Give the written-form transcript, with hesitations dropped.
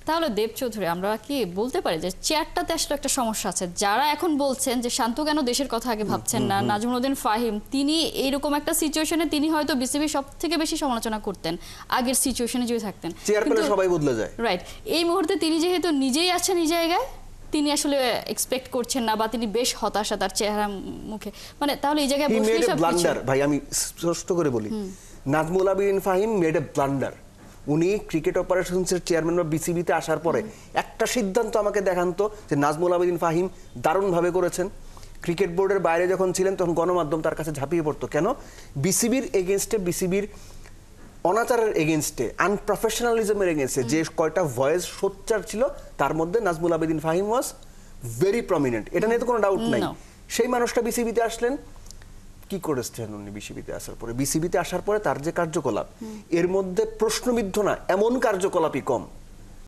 তাহলে দেব চৌধুরী আমরা কি বলতে পারি যে চেয়ারটাতে আসলে একটা সমস্যা আছে? যারা এখন বলছেন যে শান্ত কেন দেশের কথা আগে ভাবছেন না, নাজমুল উদ্দিন ফাহিম তিনি এইরকম একটা সিচুয়েশনে তিনি হয়তো বিসিবি সব থেকে বেশি সমালোচনা করতেন আগের সিচুয়েশনে যদি থাকতেন। চেয়ার পেলে সবাই বদলে যায়, রাইট। এই মুহূর্তে তিনি যেহেতু নিজেই আছেন এই জায়গায়, তিনি আসলে এক্সপেক্ট করছেন না বা তিনি বেশ হতাশা তার চেহারা মুখে, মানে তাহলে এই জায়গায় বসে সব ব্লান্ডার। ভাই আমি স্পষ্ট করে বলি, Nazmul Abedin Fahim made a blunder. উনি ক্রিকেট অপারেশনসের চেয়ারম্যান বা বিসিবিতে আসার পরে একটা সিদ্ধান্ত আমাকে দেখান তো যে নাজমুল আবিদিন ফাহিম দারুণভাবে করেছেন। ক্রিকেট বোর্ডের বাইরে যখন ছিলেন তখন গণমাধ্যম তার কাছে ঝাঁপিয়ে পড়তো, কেন? বিসিবির এগেনস্টে, বিসিবির অনাচারের এগেনস্টে, আনপ্রফেশনালিজমের এগেনস্টে যে কয়টা ভয়েস সোচ্চার ছিল তার মধ্যে Nazmul Abedin Fahim was very prominent, এটা নিয়ে তো কোনো ডাউট নাই। সেই মানুষটা বিসিবিতে আসলেন, কি করেছেন উনি বিসিবিতে আসার পরে? বিসিবিতে আসার পরে তার যে কার্যকলাপ, এর মধ্যে প্রশ্নবিদ্ধ না এমন কার্যকলাপই কম।